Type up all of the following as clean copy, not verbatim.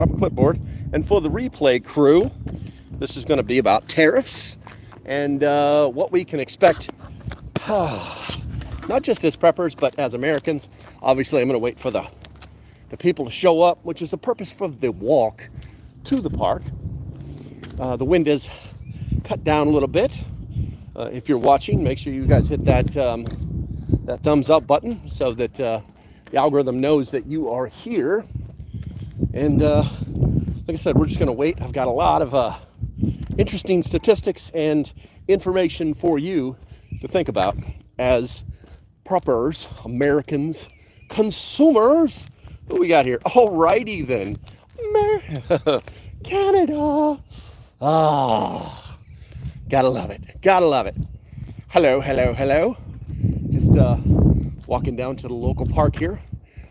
up a clipboard. And for the replay crew, this is going to be about tariffs and what we can expect, not just as preppers, but as Americans. Obviously, I'm going to wait for the people to show up, which is the purpose for the walk to the park. The wind is cut down a little bit. If you're watching, make sure you guys hit that that thumbs up button so that the algorithm knows that you are here. And like I said, we're just going to wait. I've got a lot of interesting statistics and information for you to think about as preppers, Americans, consumers. What we got here? Alrighty then. Canada. Ah, gotta love it. Gotta love it. Hello, hello, hello. Just walking down to the local park here.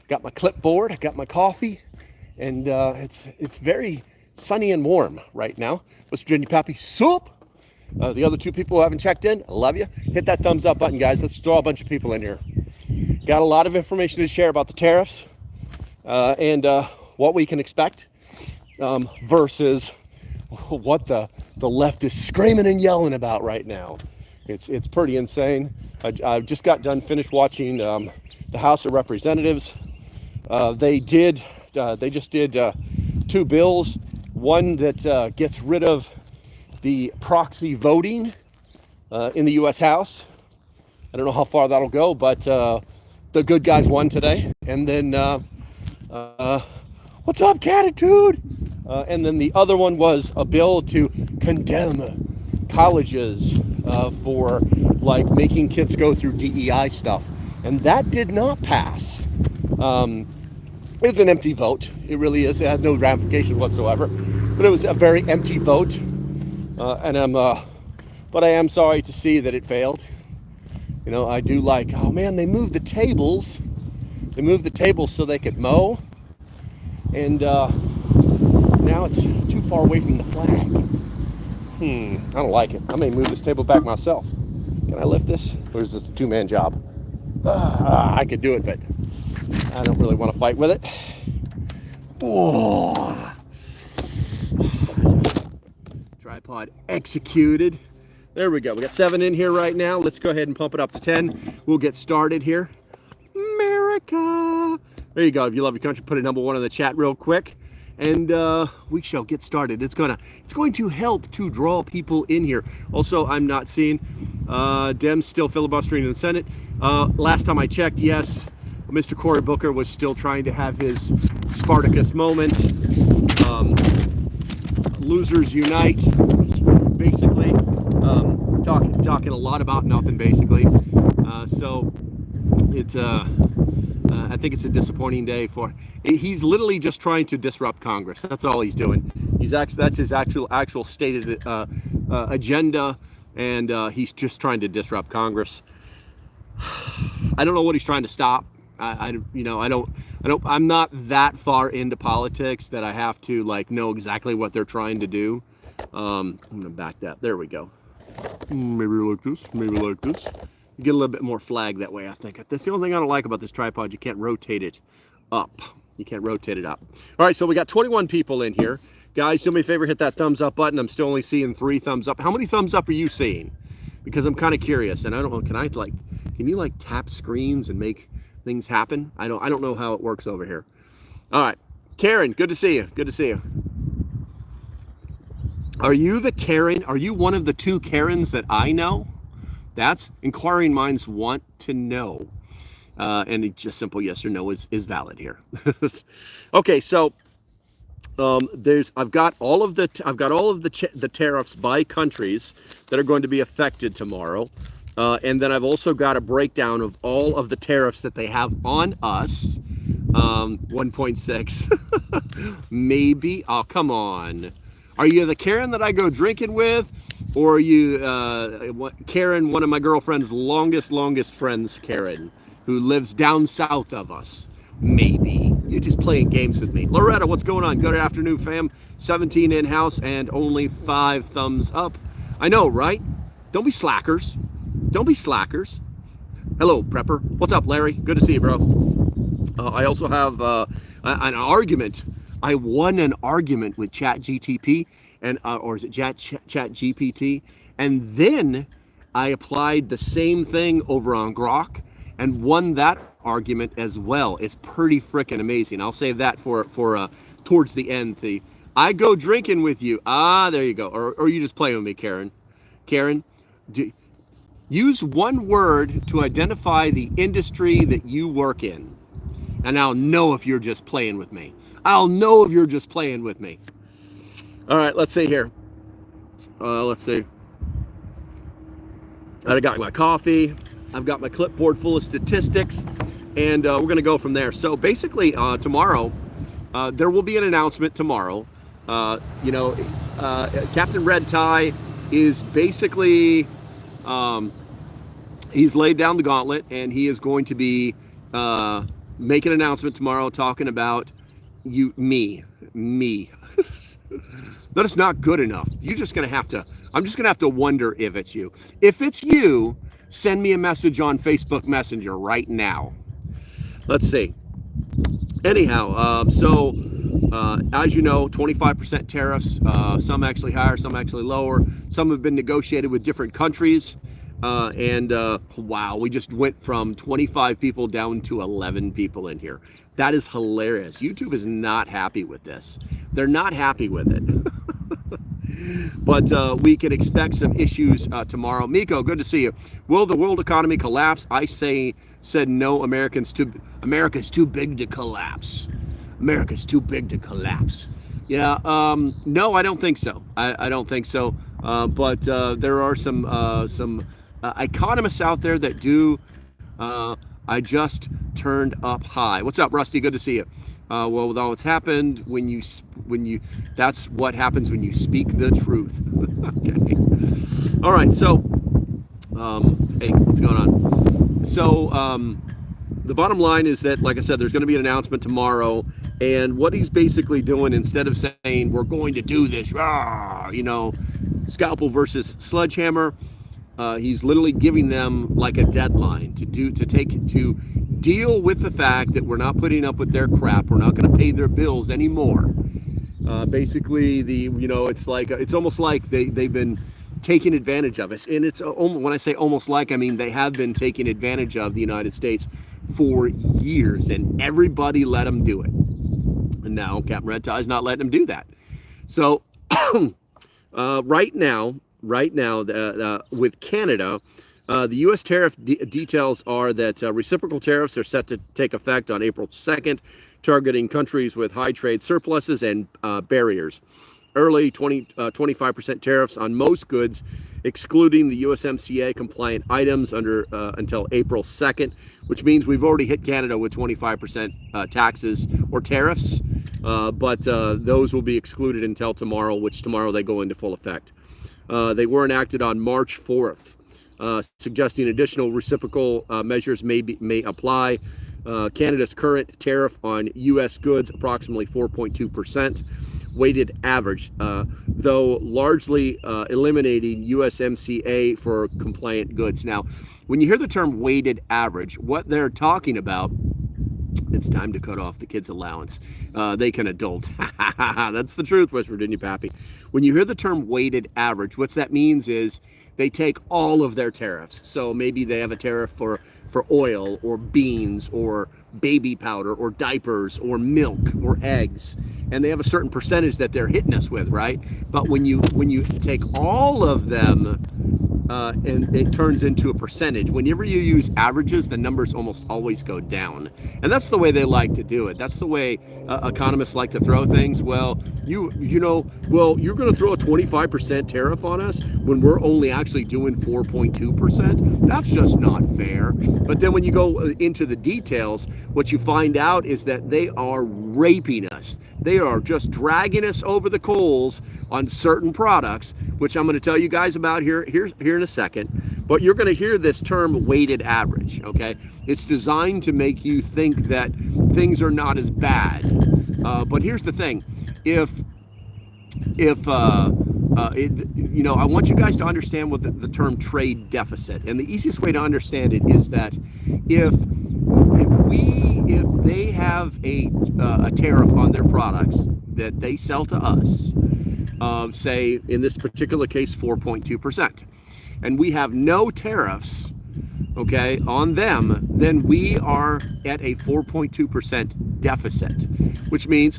Got my clipboard. I got my coffee, and it's very sunny and warm right now. Mr. Virginia Pappy Soup. The other two people who haven't checked in, I love you. Hit that thumbs up button, guys. Let's draw a bunch of people in here. Got a lot of information to share about the tariffs and what we can expect versus what the left is screaming and yelling about right now. It's pretty insane. I just got done finished watching the House of Representatives. They just did two bills. One that gets rid of the proxy voting in the U.S. House. I don't know how far that'll go, but the good guys won today. And then, what's up, Catitude? And then the other one was a bill to condemn colleges for like making kids go through DEI stuff. And that did not pass. It's an empty vote. It really is. It had no ramifications whatsoever. But it was a very empty vote. But I am sorry to see that it failed. You know, I do like, oh man, they moved the tables. They moved the tables so they could mow. And now it's too far away from the flag. I don't like it. I may move this table back myself. Can I lift this? Or is this a two-man job? I could do it, but I don't really want to fight with it. Oh. Tripod executed. There we go. We got 7 in here right now. Let's go ahead and pump it up to 10. We'll get started here. America. There you go. If you love your country, put a #1 in the chat real quick. And we shall get started. It's going to help to draw people in here. Also, I'm not seeing Dems still filibustering in the Senate. Last time I checked, yes, Mr. Cory Booker was still trying to have his Spartacus moment. Losers unite, basically. Talking a lot about nothing, basically. So it's I think it's a disappointing day for. He's literally just trying to disrupt Congress. That's all he's doing. That's his actual stated agenda, and he's just trying to disrupt Congress. I don't know what he's trying to stop. I'm not that far into politics that I have to like know exactly what they're trying to do. I'm gonna back that. There we go. Maybe like this. Maybe like this. You get a little bit more flag that way, I think. That's the only thing I don't like about this tripod. You can't rotate it up. You can't rotate it up. All right, so we got 21 people in here. Guys, do me a favor, hit that thumbs up button. I'm still only seeing 3 thumbs up. How many thumbs up are you seeing? Because I'm kind of curious, and I don't know. Can you like tap screens and make things happen? I don't know how it works over here. All right, Karen, good to see you. Good to see you. Are you the Karen? Are you one of the 2 Karens that I know? That's inquiring minds want to know. And it's just simple yes or no is valid here. Okay, so I've got all of the tariffs by countries that are going to be affected tomorrow. And then I've also got a breakdown of all of the tariffs that they have on us. 1.6. Maybe. Oh, come on. Are you the Karen that I go drinking with? Or are you Karen, one of my girlfriend's longest friends, Karen, who lives down south of us? Maybe. You're just playing games with me. Loretta, what's going on? Good afternoon, fam. 17 in-house and only 5 thumbs up. I know, right? Don't be slackers. Don't be slackers. Hello, Prepper. What's up, Larry? Good to see you, bro. I also have an argument I won an argument with ChatGTP and or is it ChatGPT, and then I applied the same thing over on Grok and won that argument as well. It's pretty freaking amazing. I'll save that for towards the end. The I go drinking with you. Ah, there you go. Or you just playing with me, Karen. Karen, use one word to identify the industry that you work in, and I'll know if you're just playing with me. I'll know if you're just playing with me. All right, let's see here. Let's see. I got my coffee. I've got my clipboard full of statistics, and we're going to go from there. So basically, tomorrow, there will be an announcement tomorrow. Captain Red Tie is basically, he's laid down the gauntlet, and he is going to be making an announcement tomorrow talking about me. That is not good enough. I'm just going to have to wonder if it's you. If it's you, send me a message on Facebook Messenger right now. Let's see. Anyhow, as you know, 25% tariffs, some actually higher, some actually lower. Some have been negotiated with different countries. Wow, we just went from 25 people down to 11 people in here. That is hilarious. YouTube is not happy with this. They're not happy with it. But we can expect some issues tomorrow. Miko, good to see you. Will the world economy collapse? I said no. America's too big to collapse. America's too big to collapse. Yeah. No, I don't think so. I don't think so. But there are some economists out there that do. I just turned up high. What's up, Rusty? Good to see you. Well, with all that's happened, that's what happens when you speak the truth. Okay. All right. So, hey, what's going on? So, the bottom line is that, like I said, there's going to be an announcement tomorrow, and what he's basically doing, instead of saying we're going to do this, scalpel versus sledgehammer, he's literally giving them like a deadline to deal with the fact that we're not putting up with their crap. We're not going to pay their bills anymore. Basically, it's almost like they've been taking advantage of us. And it's when I say almost like, I mean they have been taking advantage of the United States for years, and everybody let them do it. And now Captain Red Tie is not letting them do that. So right now, with Canada, the U.S. tariff details are that reciprocal tariffs are set to take effect on April 2nd, targeting countries with high trade surpluses and barriers. Early 25% tariffs on most goods, excluding the USMCA compliant items until April 2nd, which means we've already hit Canada with 25% taxes or tariffs, but those will be excluded until tomorrow, which tomorrow they go into full effect. They were enacted on March 4th, suggesting additional reciprocal measures may apply. Canada's current tariff on U.S. goods, approximately 4.2%, weighted average, though largely eliminating USMCA for compliant goods. Now, when you hear the term weighted average, what they're talking about, it's time to cut off the kids' allowance. They can adult. That's the truth, West Virginia Pappy. When you hear the term weighted average, what that means is they take all of their tariffs. So maybe they have a tariff for oil or beans or baby powder or diapers or milk or eggs, and they have a certain percentage that they're hitting us with, right? But when you take all of them, and it turns into a percentage. Whenever you use averages, the numbers almost always go down, and that's the way they like to do it. That's the way economists like to throw things. Well, you're going to throw a 25% tariff on us when we're only actually doing 4.2%. That's just not fair. But then when you go into the details, what you find out is that they are raping us. They are just dragging us over the coals on certain products, which I'm going to tell you guys about here in a second. But you're going to hear this term weighted average, okay? It's designed to make you think that things are not as bad. But here's the thing. I want you guys to understand what the term trade deficit, and the easiest way to understand it is that if they have have a tariff on their products that they sell to us, say in this particular case 4.2%, and we have no tariffs, okay, on them, then we are at a 4.2% deficit, which means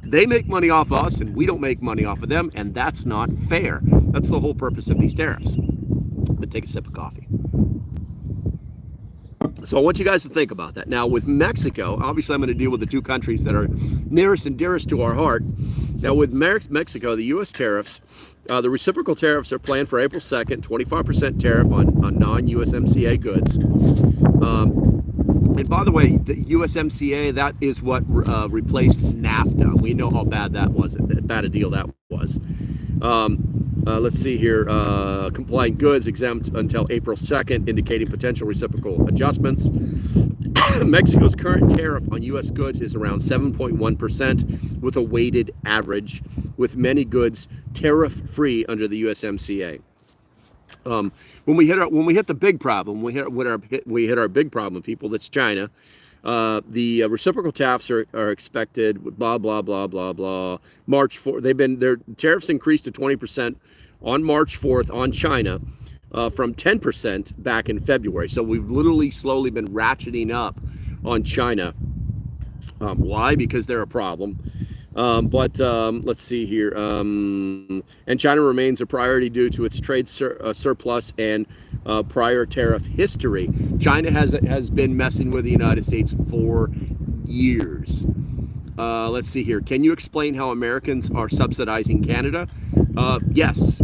they make money off us and we don't make money off of them, and that's not fair. That's the whole purpose of these tariffs. But take a sip of coffee. So I want you guys to think about that. Now with Mexico, obviously I'm going to deal with the two countries that are nearest and dearest to our heart. Now with Mexico, the U.S. tariffs, the reciprocal tariffs are planned for April 2nd, 25% tariff on non-USMCA goods. And by the way, the USMCA, that is what replaced NAFTA. We know how bad that was, bad a deal that was. Let's see here. Compliant goods exempt until April 2nd, indicating potential reciprocal adjustments. Mexico's current tariff on U.S. goods is around 7.1%, with a weighted average, with many goods tariff-free under the USMCA. When we hit the big problem, we hit our big problem, people. That's China. The reciprocal tariffs are expected. Blah blah blah blah blah. March 4th. Their tariffs increased to 20% on March 4th on China, from 10% back in February. So we've literally slowly been ratcheting up on China. Why? Because they're a problem. But let's see here. And China remains a priority due to its trade surplus and prior tariff history. China has been messing with the United States for years. Let's see here. Can you explain how Americans are subsidizing Canada? Yes.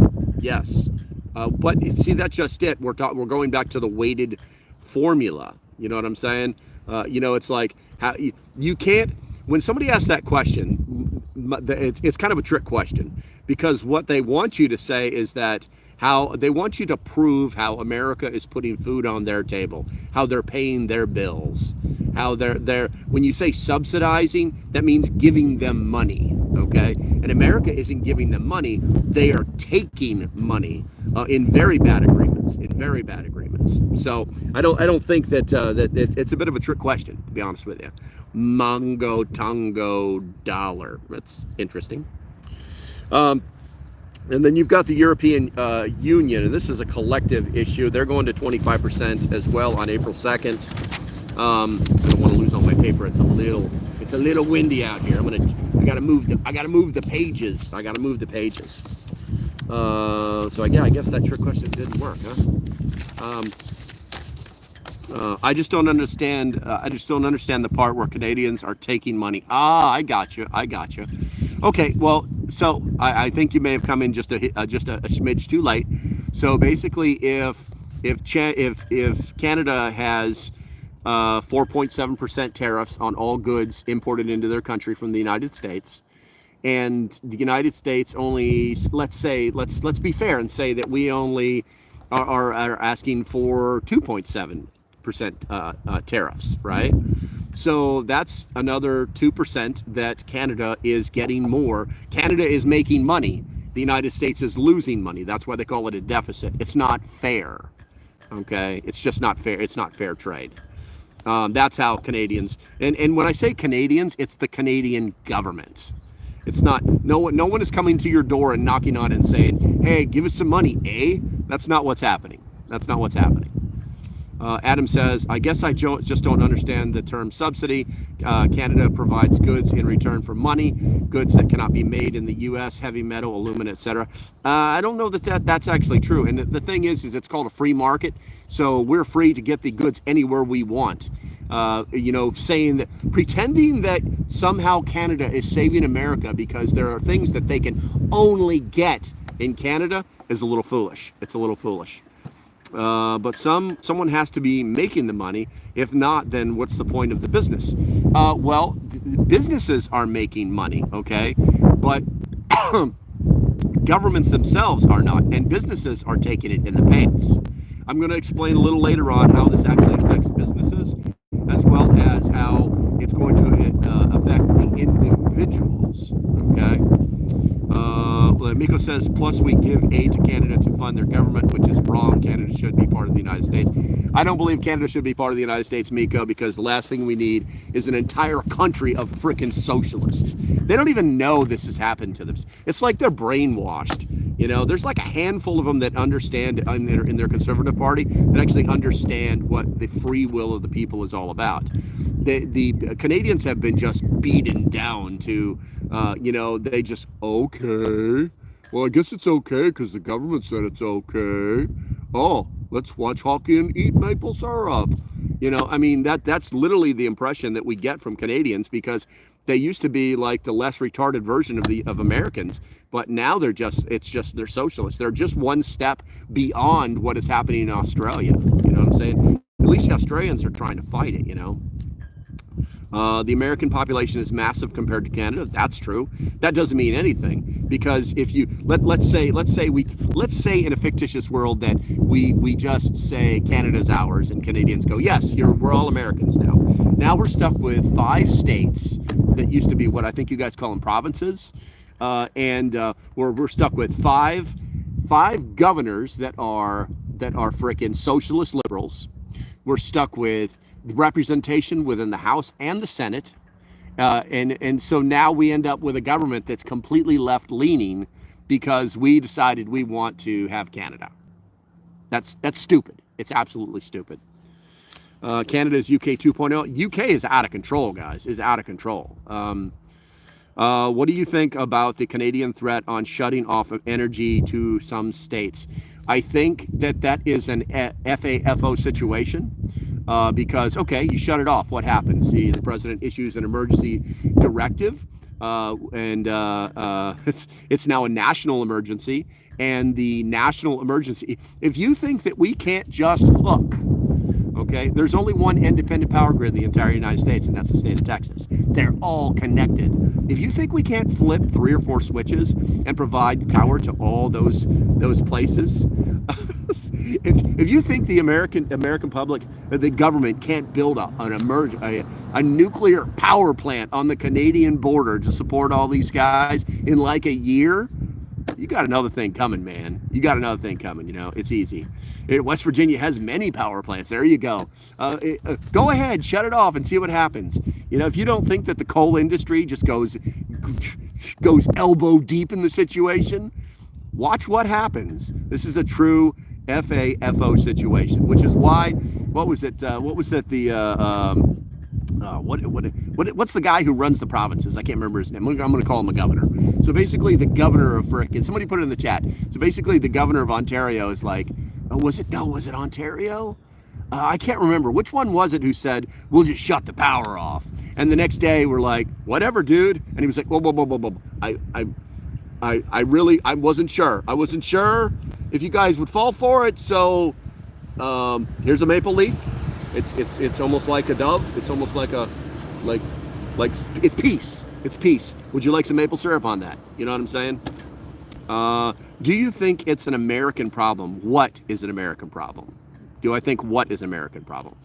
But see, that's just it. We're going back to the weighted formula. You know what I'm saying? It's like how you can't. When somebody asks that question, it's kind of a trick question, because what they want you to say is that how they want you to prove how America is putting food on their table, how they're paying their bills, how they're when you say subsidizing, that means giving them money, okay? And America isn't giving them money; they are taking money in very bad agreements. So I don't think that it's a bit of a trick question, to be honest with you. Mongo Tongo dollar. That's interesting. And then you've got the European Union, and this is a collective issue. They're going to 25% as well on April 2nd. I don't want to lose all my paper. It's a little windy out here. I gotta move the pages. So yeah, I guess that trick question didn't work, huh? I just don't understand. The part where Canadians are taking money. I got you. Okay, well, so I think you may have come in just a smidge too late. So basically, if Canada has 4.7% tariffs on all goods imported into their country from the United States, and the United States only, let's be fair and say that we only are asking for 2.7% tariffs, right? So that's another 2% that Canada is getting more. Canada is making money. The United States is losing money. That's why they call it a deficit. It's not fair. Okay, it's just not fair. It's not fair trade. That's how Canadians, and when I say Canadians, it's the Canadian government. It's not, no one is coming to your door and knocking on it and saying, hey, give us some money, eh? That's not what's happening. Adam says, I guess I just don't understand the term subsidy. Canada provides goods in return for money, goods that cannot be made in the U.S., heavy metal, aluminum, etc. I don't know that's actually true. And the thing is it's called a free market. So we're free to get the goods anywhere we want. Saying that, pretending that somehow Canada is saving America because there are things that they can only get in Canada is a little foolish. It's a little foolish. But someone has to be making the money. If not, then what's the point of the business? Well, businesses are making money, okay? But governments themselves are not, and businesses are taking it in the pants. I'm going to explain a little later on how this actually affects businesses, as well as how it's going to affect the individuals, okay? Miko says, plus we give aid to Canada to fund their government, which is wrong. Canada should be part of the United States. I don't believe Canada should be part of the United States, Miko, because the last thing we need is an entire country of freaking socialists. They don't even know this has happened to them. It's like they're brainwashed. You know, there's like a handful of them that understand in their conservative party that actually understand what the free will of the people is all about. The Canadians have been just beaten down to, you know, they just, okay, well, I guess it's okay because the government said it's okay. Oh, let's watch hockey and eat maple syrup. You know, I mean, that's literally the impression that we get from Canadians, because they used to be like the less retarded version of Americans, but now they're socialists. They're just one step beyond what is happening in Australia. You know what I'm saying? At least the Australians are trying to fight it, you know. The American population is massive compared to Canada. That's true. That doesn't mean anything, because if you let's say in a fictitious world that we just say Canada's ours and Canadians go, yes, we're all Americans now. Now we're stuck with 5 states that used to be what I think you guys call them provinces, and we're stuck with five governors that are frickin' socialist liberals. We're stuck with representation within the House and the Senate, and so now we end up with a government that's completely left-leaning because we decided we want to have Canada. That's stupid. It's absolutely stupid. Canada's UK 2.0. UK is out of control, guys. Is out of control. What do you think about the Canadian threat on shutting off of energy to some states? I think that is an FAFO situation, because, okay, you shut it off. What happens? The president issues an emergency directive, and it's now a national emergency. And the national emergency, if you think that we can't just look, okay, there's only one independent power grid in the entire United States, and that's the state of Texas. They're all connected. If you think we can't flip 3 or 4 switches and provide power to all those places, if you think the American public, the government can't build a nuclear power plant on the Canadian border to support all these guys in like a year, you got another thing coming, man. You got another thing coming, you know. It's easy. West Virginia has many power plants. There you go. Go ahead, shut it off and see what happens. You know, if you don't think that the coal industry just goes elbow deep in the situation, watch what happens. This is a true FAFO situation, which is why, what's the guy who runs the provinces? I can't remember his name. I'm going to call him a governor. So basically the governor of frickin', somebody put it in the chat. So basically the governor of Ontario is like, was it Ontario? I can't remember. Which one was it who said, we'll just shut the power off? And the next day we're like, whatever, dude. And he was like, whoa. I wasn't sure. I wasn't sure if you guys would fall for it. So here's a maple leaf. It's almost like a dove. It's almost like it's peace. It's peace. Would you like some maple syrup on that? You know what I'm saying? Do you think it's an American problem? What is an American problem? Do I think what is an American problem?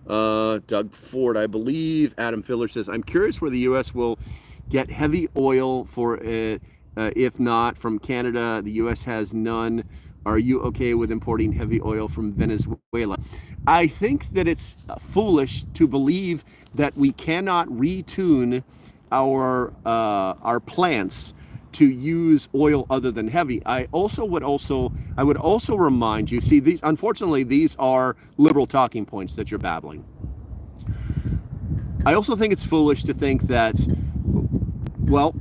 Doug Ford, I believe. Adam Filler says, I'm curious where the U.S. will get heavy oil for it. If not from Canada, the U.S. has none. Are you okay with importing heavy oil from Venezuela? I think that it's foolish to believe that we cannot retune our plants to use oil other than heavy. I would also remind you, see, unfortunately these are liberal talking points that you're babbling. I also think it's foolish to think that, well,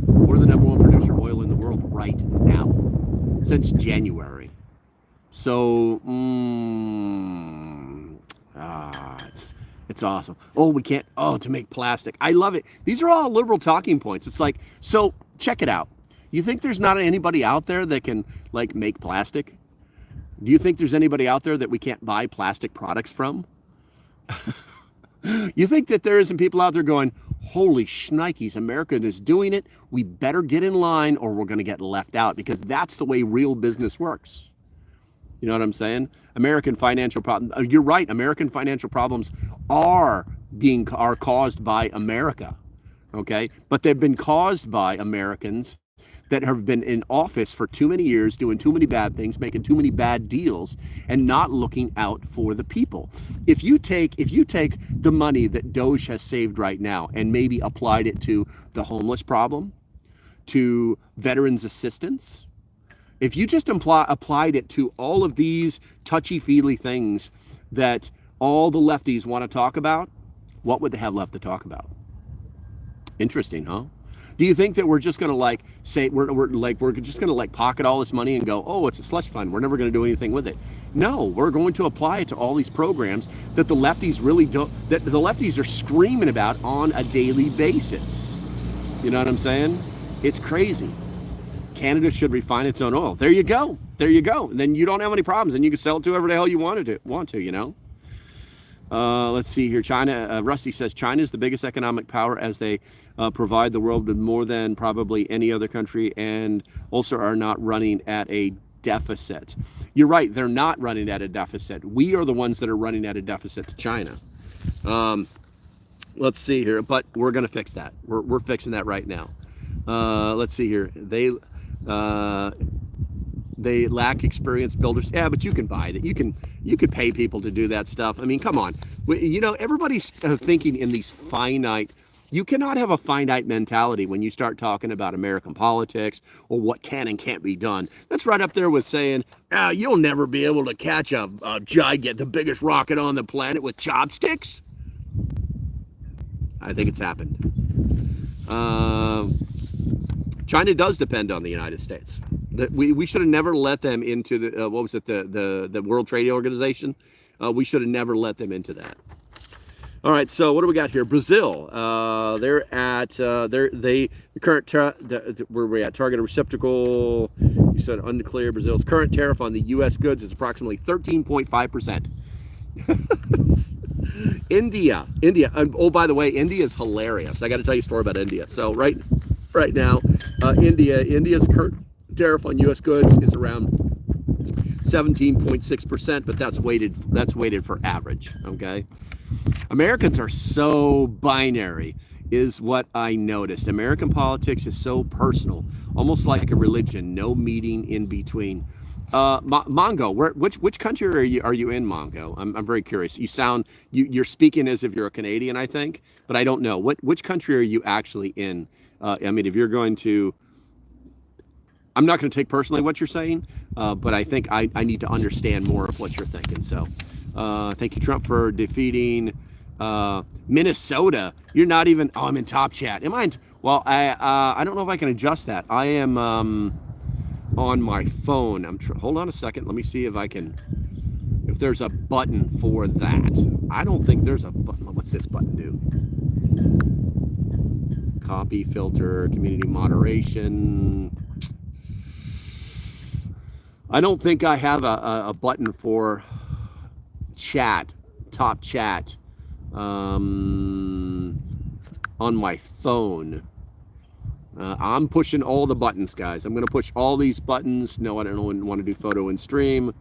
we're the #1 producer of oil in the world right now, since January. So, it's awesome. Oh, we can't, to make plastic. I love it. These are all liberal talking points. It's like, so check it out. You think there's not anybody out there that can like make plastic? Do you think there's anybody out there that we can't buy plastic products from? You think that there isn't people out there going, holy shnikes, America is doing it. We better get in line or we're going to get left out, because that's the way real business works. You know what I'm saying? American financial problems. You're right. American financial problems are caused by America. Okay. But they've been caused by Americans that have been in office for too many years, doing too many bad things, making too many bad deals, and not looking out for the people. If you take the money that Doge has saved right now and maybe applied it to the homeless problem, to veterans assistance, if you just applied it to all of these touchy-feely things that all the lefties want to talk about, what would they have left to talk about? Interesting, huh? Do you think that we're just going to like say we're just going to like pocket all this money and go, oh, it's a slush fund, we're never going to do anything with it? No, we're going to apply it to all these programs that the lefties really don't, that the lefties are screaming about on a daily basis. You know what I'm saying? It's crazy. Canada should refine its own oil. There you go. There you go. And then you don't have any problems, and you can sell it to whoever the hell you want to, you know? Let's see here. China, Rusty says China is the biggest economic power as they provide the world with more than probably any other country, and also are not running at a deficit. You're right. They're not running at a deficit. We are the ones that are running at a deficit to China. Let's see here. But we're going to fix that. We're fixing that right now. Let's see here. They lack experienced builders. Yeah, but you can buy that. You could pay people to do that stuff. I mean, come on. You know, everybody's thinking in these finite. You cannot have a finite mentality when you start talking about American politics or what can and can't be done. That's right up there with saying, you'll never be able to catch a giant, the biggest rocket on the planet with chopsticks. I think it's happened. China does depend on the United States. We should have never let them into the the World Trade Organization. We should have never let them into that. All right, so what do we got here? Brazil. They're at the current where we at targeted receptacle. You said unclear. Brazil's current tariff on the U.S. goods is approximately 13.5%. India. Oh, by the way, India is hilarious. I got to tell you a story about India. So right now, India's current tariff on U.S. goods is around 17.6%, but that's weighted for average. Okay, Americans are so binary, is what I noticed. American politics is so personal, almost like a religion. No meeting in between. Mongo, which country are you in, Mongo? I'm very curious. You're speaking as if you're a Canadian, I think, but I don't know. Which country are you actually in? I mean, if you're going to, I'm not going to take personally what you're saying, but I think I need to understand more of what you're thinking. So, thank you, Trump, for defeating Minnesota. You're not even. Oh, I'm in top chat. Am I? Well, I don't know if I can adjust that. I am on my phone. Hold on a second. Let me see if I can. If there's a button for that. I don't think there's a button. What's this button do? Copy, filter, community moderation. I don't think I have a button for chat, top chat, on my phone. I'm pushing all the buttons, guys. I'm going to push all these buttons. No, I don't want to do photo and stream.